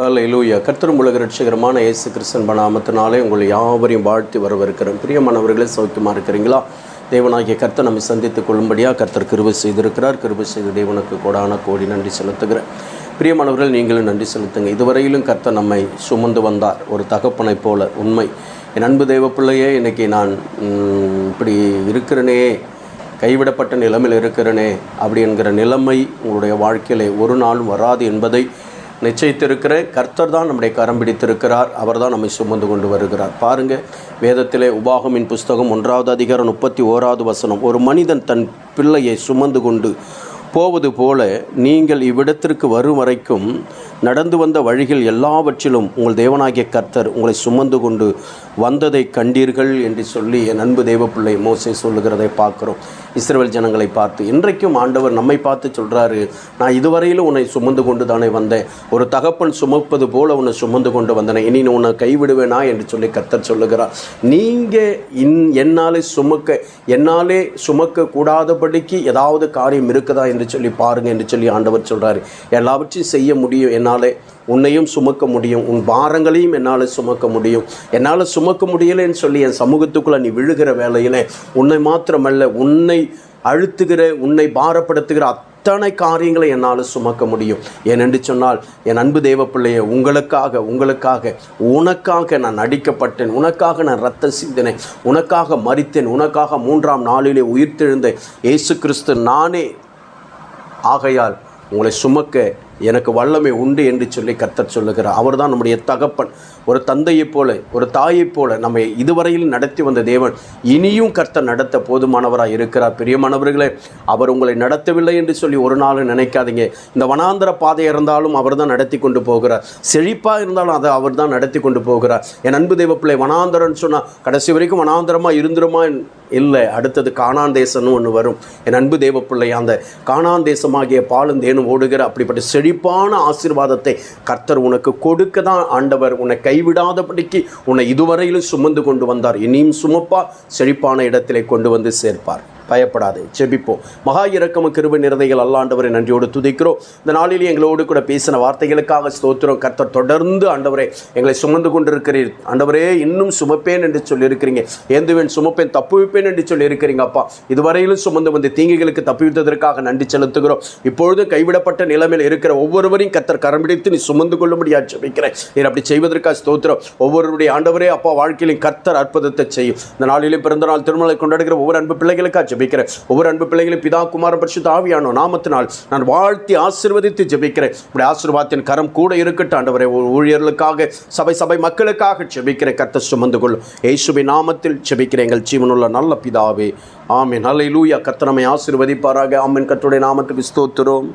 அல்லேலூயா. கர்த்தரும் உலக ரட்சகரமான இயேசு கிறிஸ்தன் நாமத்தினாலே உங்களை யாவரையும் வாழ்த்தி வரவிருக்கிறேன். பிரியமானவர்களே, சௌக்கியமாக இருக்கிறீங்களா? தேவனாகிய கர்த்தர் நம்மை சந்தித்துக் கொள்ளும்படியாக கர்த்தர் கிருபை செய்திருக்கிறார். கிருபை செய்த தேவனுக்கு கோடான கோடி நன்றி செலுத்துகிறேன். பிரியமானவர்கள், நீங்களும் நன்றி செலுத்துங்க. இதுவரையிலும் கர்த்தர் நம்மை சுமந்து வந்தார், ஒரு தகப்பனை போல. உண்மை. என் அன்பு தேவ பிள்ளையே, இன்றைக்கி நான் இப்படி இருக்கிறனே, கைவிடப்பட்ட நிலைமையில் இருக்கிறனே அப்படி என்கிற நிலைமை உங்களுடைய வாழ்க்கையில் ஒரு நாளும் வராது என்பதை நிச்சயித்திருக்கிற கர்த்தர் தான் நம்முடைய கரம் பிடித்திருக்கிறார். அவர் தான் நம்மை சுமந்து கொண்டு வருகிறார். பாருங்கள், வேதத்திலே உபாகமின் புஸ்தகம் 1வது அதிகாரம் 31வது வசனம், ஒரு மனிதன் தன் பிள்ளையை சுமந்து கொண்டு போவது போல நீங்கள் இவ்விடத்திற்கு வரும் வரைக்கும் நடந்து வந்த வழிகள் எல்லாவற்றிலும் உங்கள் தேவனாகிய கர்த்தர் உங்களை சுமந்து கொண்டு வந்ததை கண்டீர்கள் என்று சொல்லி என் அன்பு தேவ பிள்ளை மோசே சொல்லுகிறதை பார்க்குறோம். இஸ்ரவேல் ஜனங்களை பார்த்து இன்றைக்கும் ஆண்டவர் நம்மை பார்த்து சொல்கிறாரு, நான் இதுவரையிலும் உன்னை சுமந்து கொண்டு தானே வந்தேன், ஒரு தகப்பன் சுமப்பது போல உன்னை சுமந்து கொண்டு வந்தேன், இனி உன்னை கைவிடுவேனா என்று சொல்லி கர்த்தர் சொல்லுகிறார். நீங்கள் என்னாலே சுமக்க கூடாதபடிக்கு ஏதாவது காரியம் இருக்குதா என்று சொல்லி பாருங்கள் என்று சொல்லி ஆண்டவர் சொல்கிறாரு. எல்லாவற்றையும் செய்ய முடியும், என்னாலே உன்னையும் சுமக்க முடியும், உன் பாரங்களையும் என்னால் சுமக்க முடியும். என்னால் சுமக்க முடியலைன்னு சொல்லி என் சமூகத்துக்குள்ளே நீ விழுகிற வேலையில் உன்னை மாத்திரமல்ல, உன்னை அழுத்துகிற, உன்னை பாரப்படுத்துகிற அத்தனை காரியங்களை என்னால் சுமக்க முடியும். ஏனென்று சொன்னால், என் அன்பு தேவ பிள்ளையை உனக்காக நான் அடிக்கப்பட்டேன், உனக்காக நான் ரத்தம் சிந்தினேன், உனக்காக மரித்தேன், உனக்காக 3ஆம் நாளிலே உயிர்த்தெழுந்த இயேசு கிறிஸ்து நானே. ஆகையால் உங்களை சுமக்க எனக்கு வல்லமை உண்டு என்று சொல்லி கர்த்தர் சொல்லுகிறார். அவர் தான் நம்முடைய தகப்பன். ஒரு தந்தையைப் போல, ஒரு தாயைப் போல நம்மை இதுவரையில் நடத்தி வந்த தேவன் இனியும் கர்த்தர் நடத்த போதுமானவராக இருக்கிறார். பிரியமானவர்களே, அவர் உங்களை நடத்தவில்லை என்று சொல்லி ஒரு நாளும் நினைக்காதீங்க. இந்த வனாந்தர பாதை இருந்தாலும் அவர் தான் நடத்தி கொண்டு போகிறார். செழிப்பாக இருந்தாலும் அதை அவர் தான் நடத்தி கொண்டு போகிறார். என் அன்பு தெய்வ பிள்ளை, வனாந்தரம்னு சொன்னால் கடைசி வரைக்கும் வனாந்தரமாக இருந்துருமா? இல்லை, அடுத்தது கானான் தேசம்னு ஒன்று வரும். என் அன்பு தேவ பிள்ளை, அந்த கானான் தேசமாகிய பாலும் தேனும் ஓடுகிற அப்படிப்பட்ட செழிப்பான ஆசீர்வாதத்தை கர்த்தர் உனக்கு கொடுக்க தான் ஆண்டவர் உன்னை கைவிடாதபடிக்கு உன்னை இதுவரையிலும் சுமந்து கொண்டு வந்தார். இனியும் சுமப்பார், செழிப்பான இடத்திலே கொண்டு வந்து சேர்ப்பார். பயப்படாது, செபிப்போம். மகா இரக்கமும் கிருபை நிறைந்தவைகள் அல்லாண்டவரை நன்றியோடு துதிக்கிறோம். இந்த நாளிலே எங்களோடு கூட பேசின வார்த்தைகளுக்காக ஸ்தோத்திரம். கர்த்தர் தொடர்ந்து ஆண்டவரே எங்களை சுமந்து கொண்டிருக்கிறீர். ஆண்டவரே, இன்னும் சுமப்பேன் என்று சொல்லியிருக்கிறீங்க, ஏந்துவேன், சுமப்பேன், தப்புவிப்பேன் என்று சொல்லியிருக்கிறீங்க. அப்பா, இதுவரையிலும் சுமந்து வந்து தீங்குகளுக்கு தப்புவித்ததற்காக நன்றி செலுத்துகிறோம். இப்பொழுது கைவிடப்பட்ட நிலைமையில் இருக்கிற ஒவ்வொருவரையும் கர்த்தர் கரம் பிடித்து நீ சுமந்து கொள்ளும்படியாக ஜெபிக்கிறேன். நீர் அப்படி செய்வதற்காக ஸ்தோத்திரம். ஒவ்வொருவருடைய ஆண்டவரே அப்பா வாழ்க்கையிலும் கர்த்தர் அற்புதத்தை செய்யும். இந்த நாளிலே பிறந்த நாள் திருமணத்தை கொண்டாடுகிற ஒவ்வொரு அன்பு பிள்ளைகளுக்காக ஜெபிக்கிறேன். ஒவ்வொரு அன்பு பிள்ளைகளையும் பிதா குமாரன் பரிசுத்த ஆவியானோர் நாமத்தினால் நான் வாழ்த்தி ஆசீர்வதித்து ஜெபிக்கிறேன். உடைய ஆசீர்வாதத்தின் கரம் கூட இருக்கட்டும் ஆண்டவரே. ஊழியர்களுக்காக, சபை மக்களுக்காக ஜெபிக்கிறேன். கர்த்தர் சுமந்து கொள்ளும் இயேசுவின் நாமத்தில் ஜெபிக்கிறேன் எங்கள் ஜீவனுள்ள நல்ல பிதாவே, ஆமென். அல்லேலூயா. கர்த்தர் நம்மை ஆசீர்வதிப்பாராக. ஆமென். கர்த்தருடைய நாமத்துக்கு ஸ்தோத்திரம்.